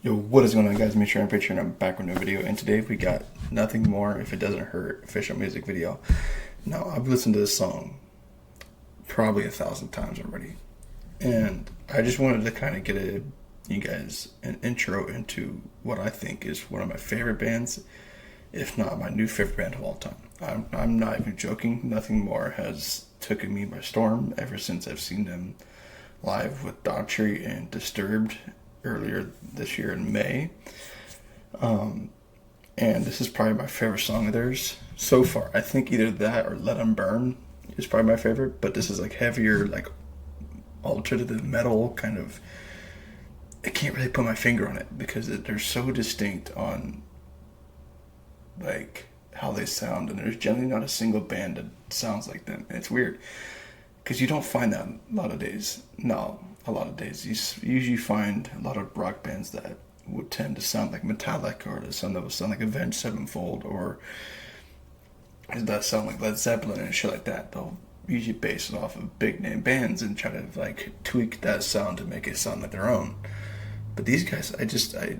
Yo, what is going on, guys? Make sure I'm picturing I'm back with a new video, and today we got Nothing More If It Doesn't Hurt official music video. Now, I've listened to this song probably 1,000 times already, and I just wanted to kind of get you guys an intro into what I think is one of my favorite bands, if not my new favorite band of all time. I'm not even joking. Nothing More has taken me by storm ever since I've seen them live with Daughtry and Disturbed earlier this year in May. And this is probably my favorite song of theirs so far. I think either that or Let 'Em Burn is probably my favorite, but this is like heavier, like alternative metal kind of. I can't really put my finger on it because they're so distinct on like how they sound, and there's generally not a single band that sounds like them. And it's weird because you don't find that a lot of days. A lot of days. You usually find a lot of rock bands that would tend to sound like Metallica, or some that would sound like Avenged Sevenfold, or that sound like Led Zeppelin and shit like that. They'll usually base it off of big name bands and try to like tweak that sound to make it sound like their own. But these guys, I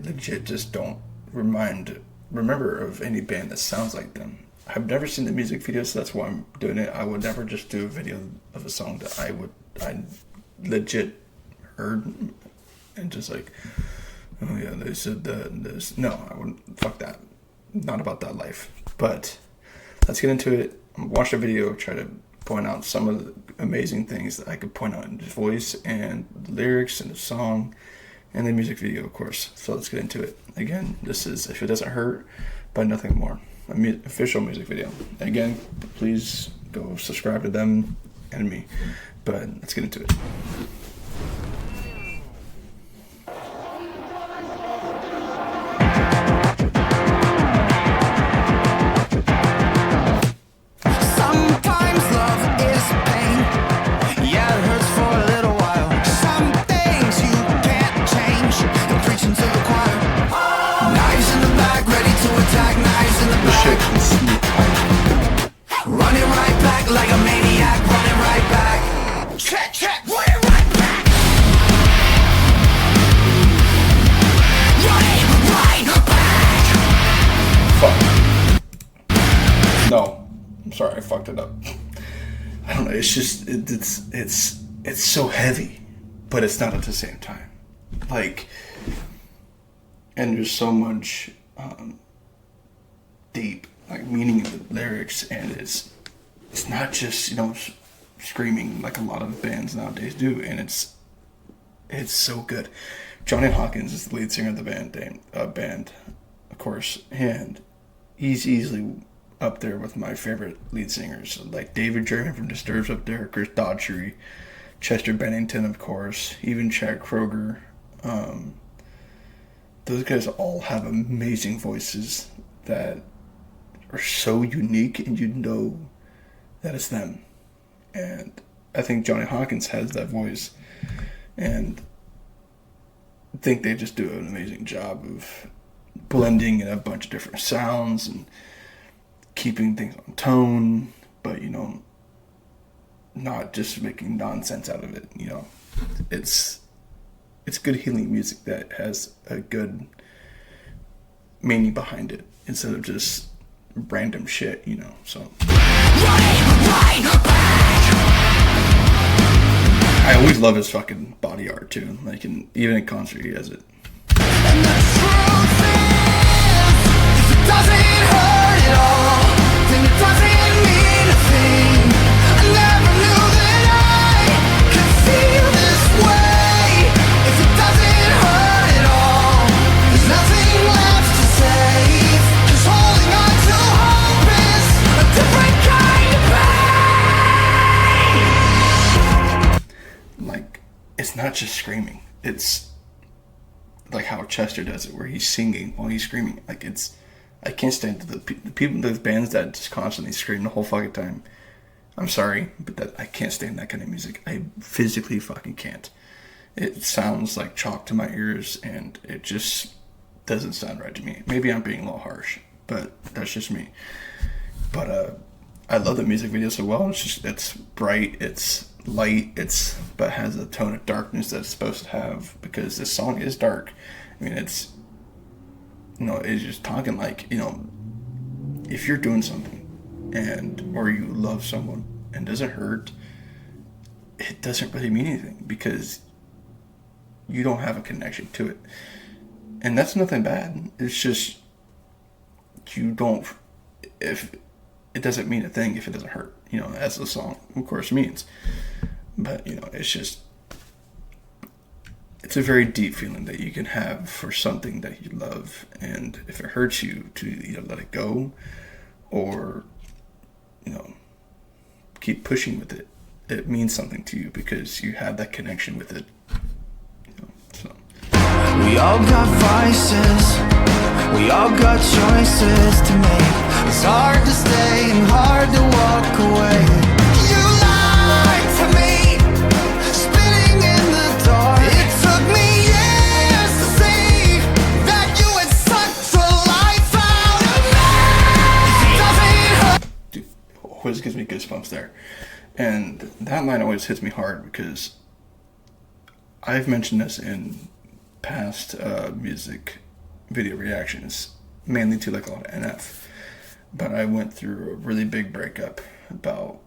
legit just don't remember of any band that sounds like them. I've never seen the music video, so that's why I'm doing it. I would never just do a video of a song that I legit heard and just like, oh yeah, they said that and this. No, I wouldn't. Fuck that. Not about that life. But let's get into it. Watch the video, try to point out some of the amazing things that I could point out in his voice and the lyrics and the song and the music video, of course. So let's get into it. Again, this is If It Doesn't Hurt by Nothing More, official music video. Again, please go subscribe to them and me. But let's get into it. Running right back like a maniac, running right back. Check, running right back. Running right back. Fuck. No, I'm sorry, I fucked it up. I don't know. It's just it's so heavy, but it's not at the same time. Like, and there's so much deep like meaning in the lyrics, and it's not just screaming like a lot of bands nowadays do, and it's so good. Johnny Hawkins is the lead singer of the band, of course, and he's easily up there with my favorite lead singers, like David German from Disturbed's up there, Chris Daughtry, Chester Bennington, of course, even Chad Kroeger. Those guys all have amazing voices that are so unique, and you know that it's them. And I think Johnny Hawkins has that voice, and I think they just do an amazing job of blending in a bunch of different sounds and keeping things on tone, but not just making nonsense out of it. It's good healing music that has a good meaning behind it instead of just random shit, so I always love his fucking body art too, like even in concert he has it. And the truth is, if it doesn't hurt at all, then it doesn't mean a thing. I never knew that I could feel this way. If it doesn't hurt at all, there's nothing left to save. 'Cause holding on to hope is a different kind of pain. Like, it's not just screaming, it's like how Chester does it, where he's singing while he's screaming. Like, I can't stand the people, those bands that just constantly scream the whole fucking time. I'm sorry, but I can't stand that kind of music. I physically fucking can't. It sounds like chalk to my ears, and it just doesn't sound right to me. Maybe I'm being a little harsh, but that's just me. But I love the music video so well. It's bright, it's light, but has a tone of darkness that it's supposed to have, because this song is dark, I mean, it's, it's just talking like, if you're doing something or you love someone and it doesn't hurt, it doesn't really mean anything because you don't have a connection to it. And that's nothing bad. It's just, if it doesn't mean a thing if it doesn't hurt, as the song, of course, means. But, it's a very deep feeling that you can have for something that you love. And if it hurts you, to either let it go or, keep pushing with it. It means something to you because you have that connection with it. So. We all got vices, we all got choices to make. It's hard to stay and hard to walk away. You lied to me, spinning in the dark. It took me years to see that you had sucked the life out of me. It doesn't hurt. Dude, always gives me goosebumps there. And that line always hits me hard because I've mentioned this in past music video reactions, mainly to like a lot of NF. But I went through a really big breakup about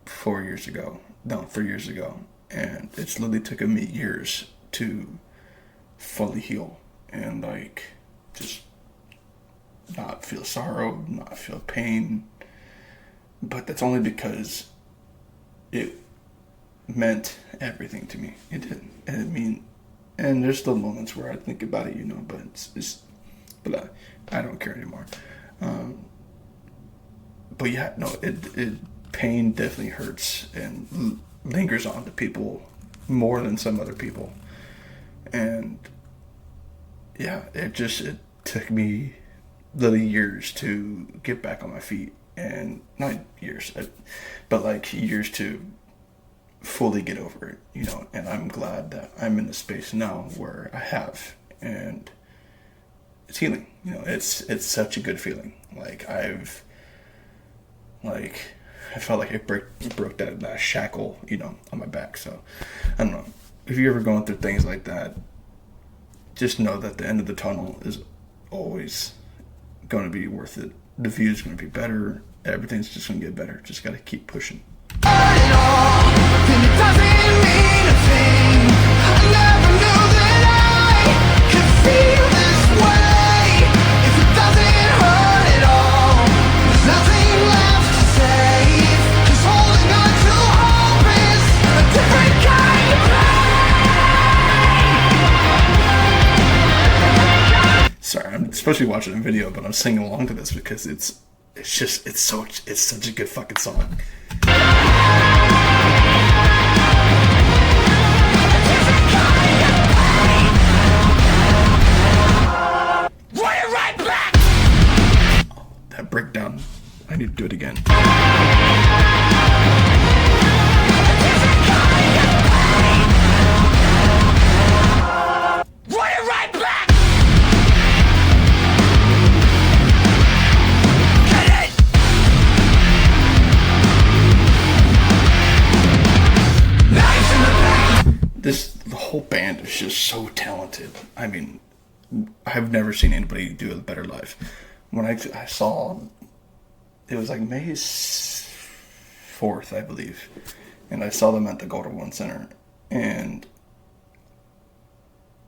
3 years ago. And it's literally took me years to fully heal and like just not feel sorrow, not feel pain. But that's only because it meant everything to me. It did. And there's still moments where I think about it, but I don't care anymore. But yeah, no, pain definitely hurts and lingers on to people more than some other people. And yeah, it took me literally years to get back on my feet. And not years, but like years to fully get over it, and I'm glad that I'm in the space now where I have, and it's healing, it's such a good feeling. Like I felt like it broke that shackle, on my back. So I don't know, if you're ever going through things like that, just know that the end of the tunnel is always going to be worth it. The view's going to be better. Everything's just going to get better. Just got to keep pushing. Sorry, I'm supposed to be watching a video, but I'm singing along to this because it's such a good fucking song. Right back. Oh, that breakdown. I need to do it again. Right back. The whole band is just so talented. I mean, I've never seen anybody do it better live. When I saw, it was like May 4th, I believe, and I saw them at the Golden One Center, and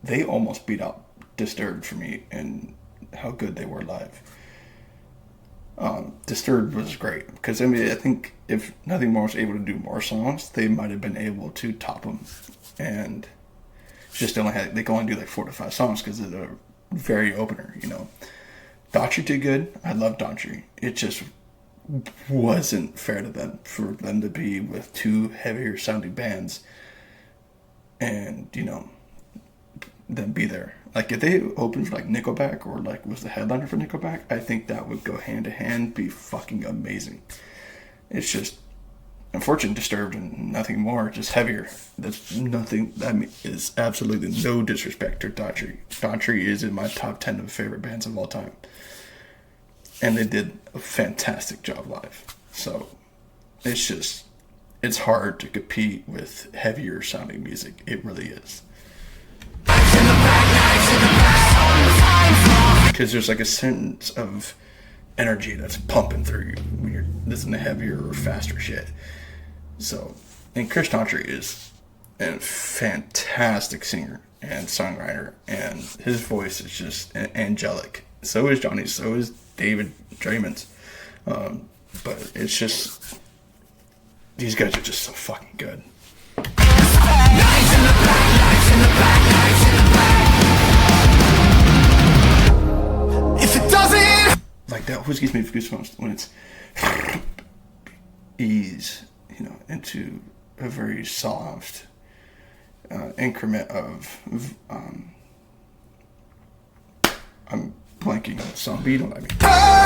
they almost beat out Disturbed for me and how good they were live. Disturbed was great because I think if Nothing More was able to do more songs, they might have been able to top them. And just they can only do like 4 to 5 songs because of the very opener, Daughtry did good. I love Daughtry. It just wasn't fair to them for them to be with 2 heavier sounding bands and then be there. Like if they opened for like Nickelback or like was the headliner for Nickelback, I think that would go hand to hand, be fucking amazing. It's just unfortunately Disturbed and Nothing More, just heavier. That's nothing. Is absolutely no disrespect to Daughtry. Daughtry is in my top 10 of favorite bands of all time, and they did a fantastic job live. So it's hard to compete with heavier sounding music. It really is. In the back, because there's like a sense of energy that's pumping through you when you're listening to heavier or faster shit. So, and Chris Daughtry is a fantastic singer and songwriter, and his voice is just angelic. So is Johnny's, so is David Draymond's. But it's just, these guys are just so fucking good. If it doesn't, like that always gives me goosebumps when it's ease, into a very soft increment of I'm blanking on the song, but you know what I mean.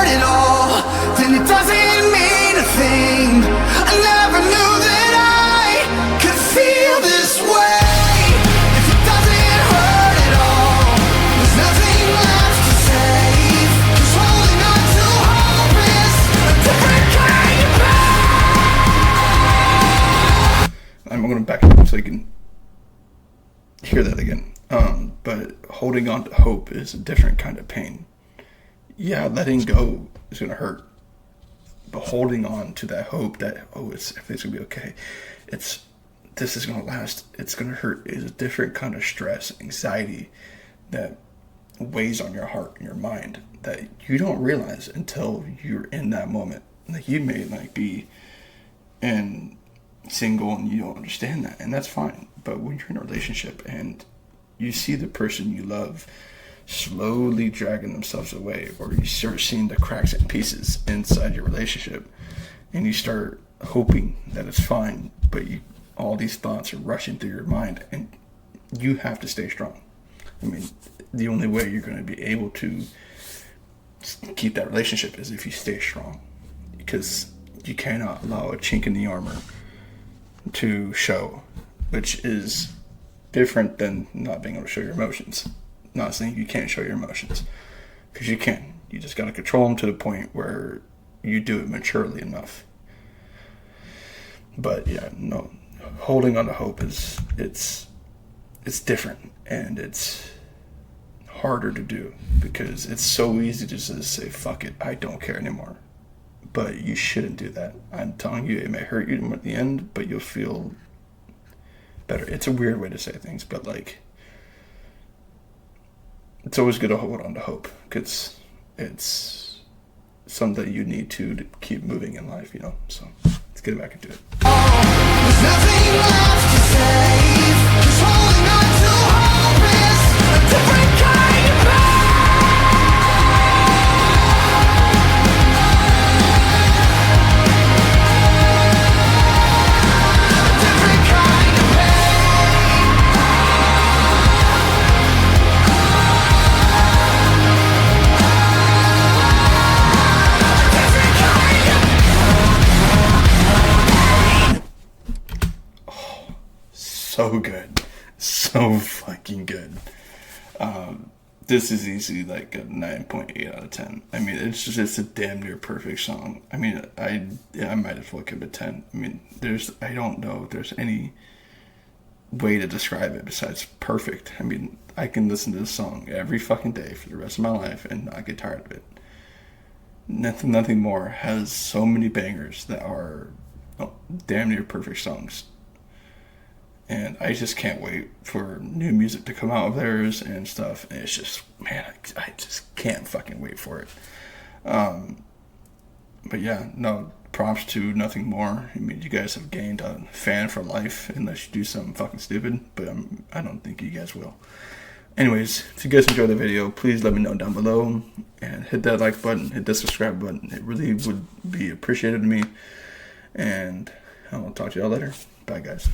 heard it all, then it doesn't mean a thing. I never knew that I could feel this way. If it doesn't hurt at all, there's nothing left to save. 'Cause holding on to hope is a different kind of pain. I'm going to back it up so you can hear that again. But holding on to hope is a different kind of pain. Yeah, letting go is going to hurt. But holding on to that hope that, everything's going to be okay. This is going to last. It's going to hurt. Is a different kind of stress, anxiety that weighs on your heart and your mind that you don't realize until you're in that moment. Like, you may be single and you don't understand that, and that's fine. But when you're in a relationship and you see the person you love slowly dragging themselves away, or you start seeing the cracks and pieces inside your relationship, and you start hoping that it's fine, but all these thoughts are rushing through your mind, and you have to stay strong. I mean, the only way you're going to be able to keep that relationship is if you stay strong, because you cannot allow a chink in the armor to show, which is different than not being able to show your emotions. Not saying you can't show your emotions, because you can. You just got to control them to the point where you do it maturely enough. But yeah, no, holding on to hope it's different, and it's harder to do because it's so easy to just say, fuck it, I don't care anymore. But you shouldn't do that. I'm telling you, it may hurt you at the end, but you'll feel better. It's a weird way to say things, but it's always good to hold on to hope, because it's something that you need to keep moving in life, So let's get back into it. There's nothing left to save. 'Cause holding on to hope is a different kind of pain. So good. So fucking good. This is easily like a 9.8 out of 10. I mean, it's a damn near perfect song. I mean, I might as well give it a 10. I mean, I don't know if there's any way to describe it besides perfect. I mean, I can listen to this song every fucking day for the rest of my life and not get tired of it. Nothing More has so many bangers that are damn near perfect songs. And I just can't wait for new music to come out of theirs and stuff. And it's just, man, I just can't fucking wait for it. But yeah, no, props to Nothing More. I mean, you guys have gained a fan for life unless you do something fucking stupid. But I don't think you guys will. Anyways, if you guys enjoyed the video, please let me know down below. And hit that like button, hit that subscribe button. It really would be appreciated to me. And I'll talk to y'all later. Bye, guys.